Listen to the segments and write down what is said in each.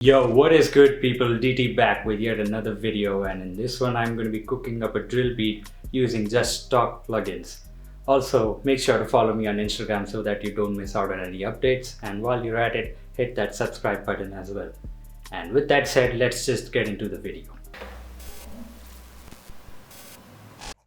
Yo, what is good people? DT back with yet another video, and in this one I'm going to be cooking up a drill beat using just stock plugins. Also, make sure to follow me on Instagram so that you don't miss out on any updates, and while you're at it, hit that subscribe button as well. And with that said, let's just get into the video.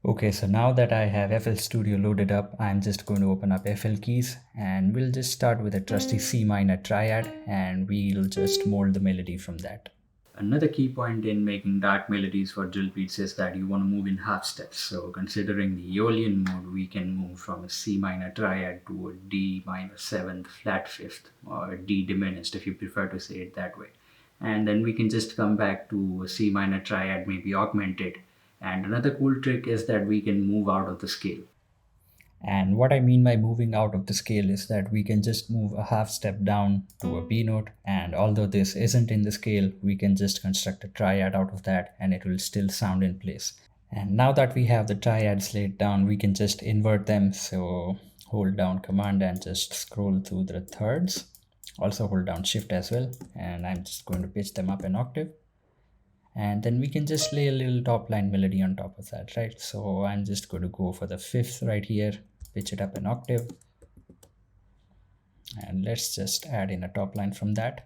Okay, so now that I have FL Studio loaded up, I'm just going to open up FL Keys and we'll just start with a trusty C minor triad and we'll just mold the melody from that. Another key point in making dark melodies for drill beats is that you want to move in half steps. So considering the Aeolian mode, we can move from a C minor triad to a D minor 7th flat 5th or D diminished if you prefer to say it that way. And then we can just come back to a C minor triad, maybe augmented. And another cool trick is that we can move out of the scale. And what I mean by moving out of the scale is that we can just move a half step down to a B note, and although this isn't in the scale, we can just construct a triad out of that and it will still sound in place. And now that we have the triads laid down, we can just invert them. So hold down Command and just scroll through the thirds. Also hold down Shift as well, and I'm just going to pitch them up an octave. And then we can just lay a little top line melody on top of that, right? So I'm just going to go for the 5th right here, pitch it up an octave, and let's just add in a top line from that.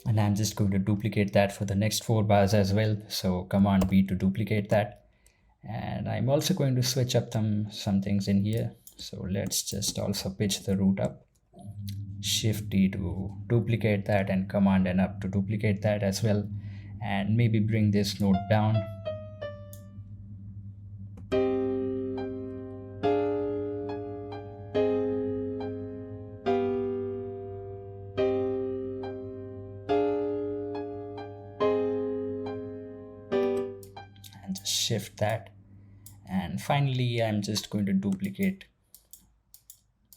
And I'm just going to duplicate that for the next 4 bars as well. So Command B to duplicate that. And I'm also going to switch up some things in here. So let's just also pitch the root up. Shift D to duplicate that, and Command N up to duplicate that as well. And maybe bring this note down. Shift that, and finally I'm just going to duplicate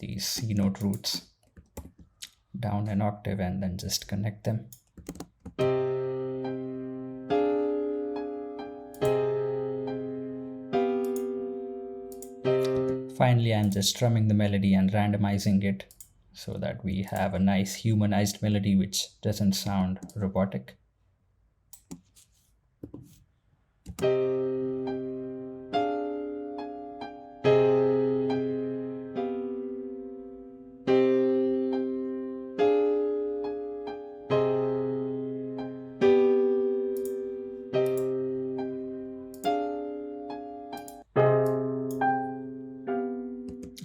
these C note roots down an octave and then just connect them. Finally, I'm just strumming the melody and randomizing it so that we have a nice humanized melody which doesn't sound robotic.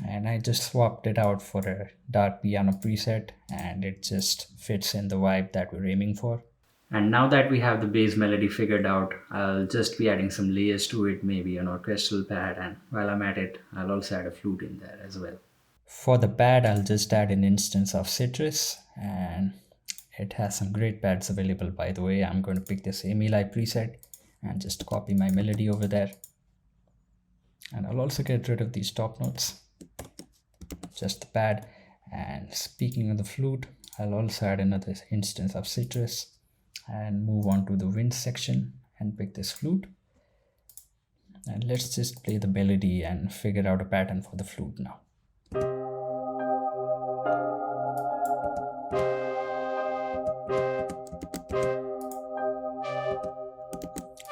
And I just swapped it out for a dark piano preset, and it just fits in the vibe that we're aiming for. And now that we have the bass melody figured out, I'll just be adding some layers to it, maybe an orchestral pad, and while I'm at it, I'll also add a flute in there as well. For the pad, I'll just add an instance of Citrus, and it has some great pads available, by the way. I'm going to pick this Emili preset and just copy my melody over there. And I'll also get rid of these top notes, just the pad. And speaking of the flute, I'll also add another instance of Citrus and move on to the wind section and pick this flute. And let's just play the melody and figure out a pattern for the flute now.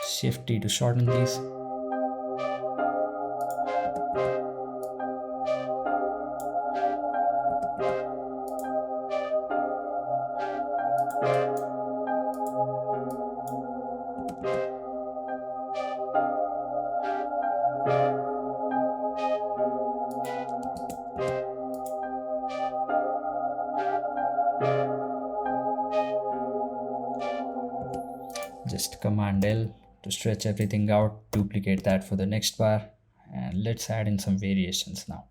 Shift D to shorten these. Just Command L to stretch everything out, duplicate that for the next bar, and let's add in some variations now.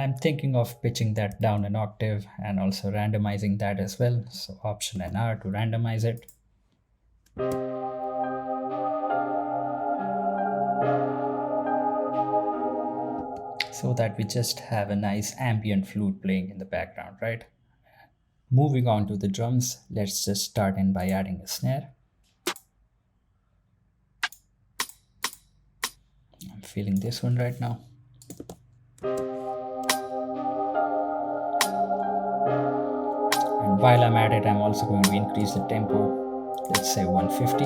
I'm thinking of pitching that down an octave and also randomizing that as well. So Option and R to randomize it. So that we just have a nice ambient flute playing in the background, right? Moving on to the drums, let's just start in by adding a snare. I'm feeling this one right now. And while I'm at it, I'm also going to increase the tempo, let's say 150.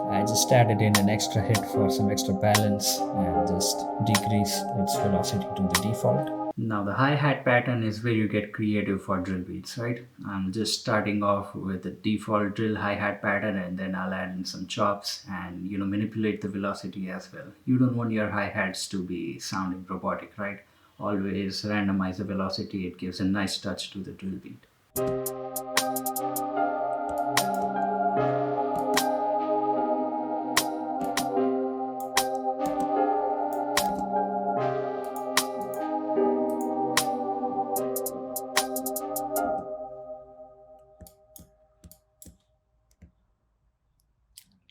I just added in an extra hit for some extra balance and just decrease its velocity to the default. Now the hi-hat pattern is where you get creative for drill beats, right? I'm just starting off with the default drill hi-hat pattern, and then I'll add in some chops and manipulate the velocity as well. You don't want your hi-hats to be sounding robotic, right? Always randomize the velocity. It gives a nice touch to the drill beat.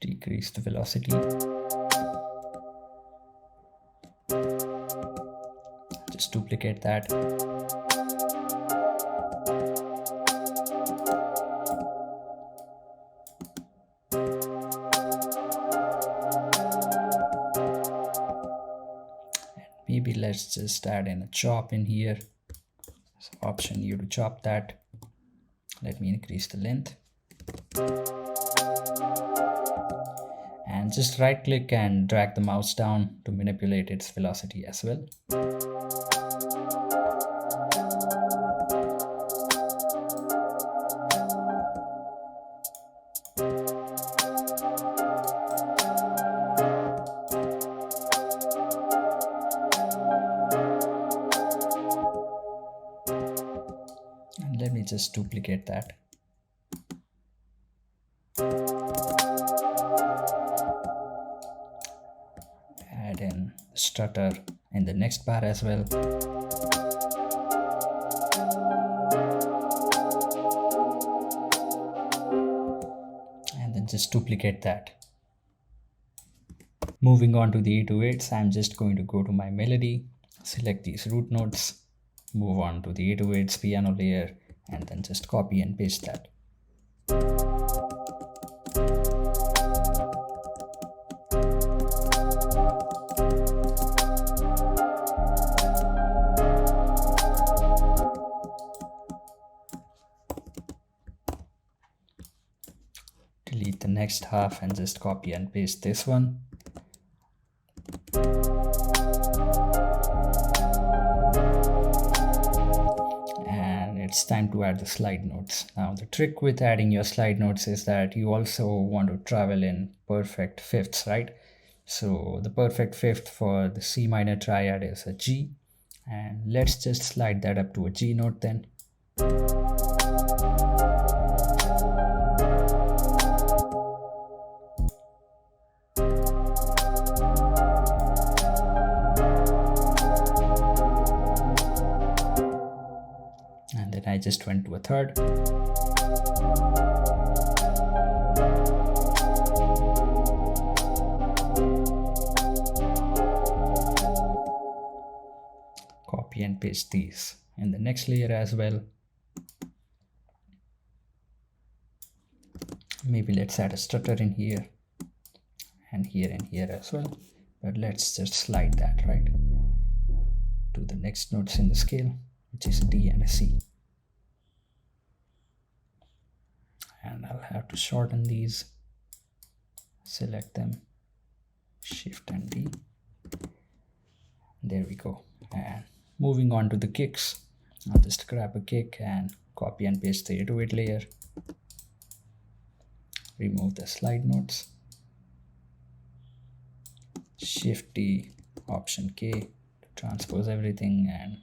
Decrease the velocity. Just duplicate that. And maybe let's just add in a chop in here. So Option U to chop that. Let me increase the length. And just right click and drag the mouse down to manipulate its velocity as well. And let me just duplicate that. Add in stutter in the next bar as well. And then just duplicate that. Moving on to the 808s, I'm just going to go to my melody, select these root notes, move on to the 808s piano layer, and then just copy and paste that. Delete the next half and just copy and paste this one. And it's time to add the slide notes. Now the trick with adding your slide notes is that you also want to travel in perfect fifths, right? So the perfect fifth for the C minor triad is a G, and let's just slide that up to a G note then. And then I just went to a third. Copy and paste these in the next layer as well. Maybe let's add a stutter in here and here as well, but let's just slide that right to the next notes in the scale, which is a D and a C. And I'll have to shorten these, select them, Shift and D. There we go. And moving on to the kicks, I'll just grab a kick and copy and paste the 808 layer. Remove the slide notes, Shift D, Option K to transpose everything, and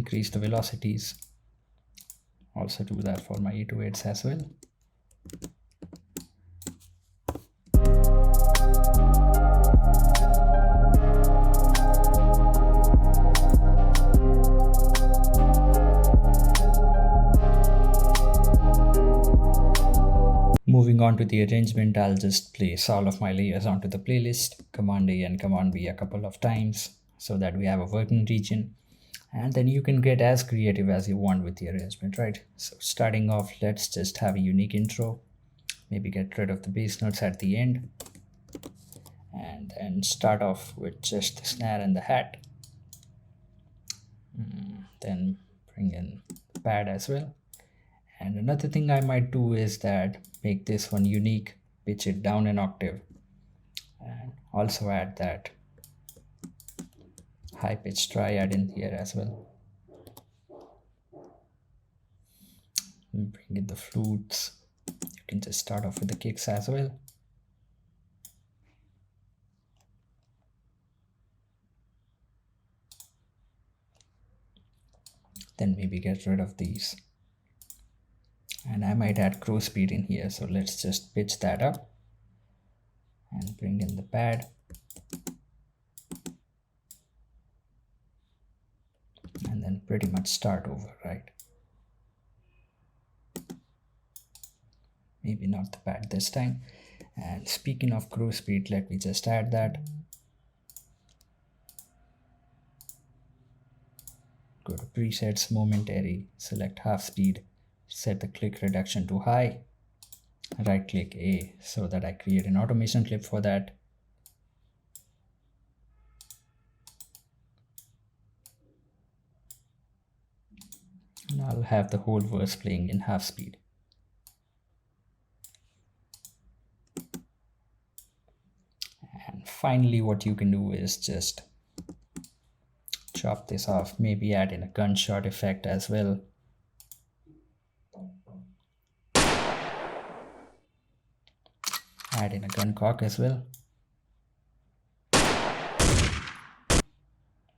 increase the velocities. Also do that for my 808s as well. Moving on to the arrangement, I'll just place all of my layers onto the playlist, Command A and Command B a couple of times so that we have a working region. And then you can get as creative as you want with the arrangement, right? So starting off, let's just have a unique intro. Maybe get rid of the bass notes at the end. And then start off with just the snare and the hat. Then bring in the pad as well. And another thing I might do is that make this one unique, pitch it down an octave, and also add that high pitch triad in here as well. And bring in the flutes. You can just start off with the kicks as well. Then maybe get rid of these. And I might add crow speed in here, so let's just pitch that up and bring in the pad. And then pretty much start over, right? Maybe not the pad this time. And speaking of crow speed, let me just add that. Go to presets, momentary, select half speed, set the click reduction to high, right click A so that I create an automation clip for that. And I'll have the whole verse playing in half speed. And finally, what you can do is just chop this off, maybe add in a gunshot effect as well. Add in a gun cock as well.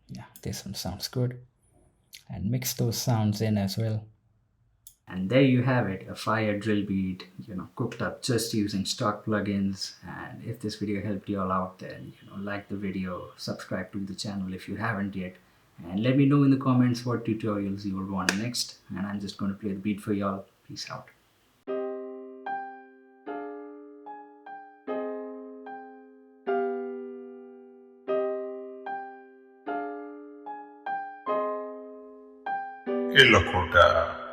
Yeah, this one sounds good. And mix those sounds in as well. And there you have it, a fire drill beat, cooked up just using stock plugins. And if this video helped you all out, then like the video, subscribe to the channel if you haven't yet, and let me know in the comments what tutorials you will want next. And I'm just going to play the beat for y'all. Peace out. Qué locura.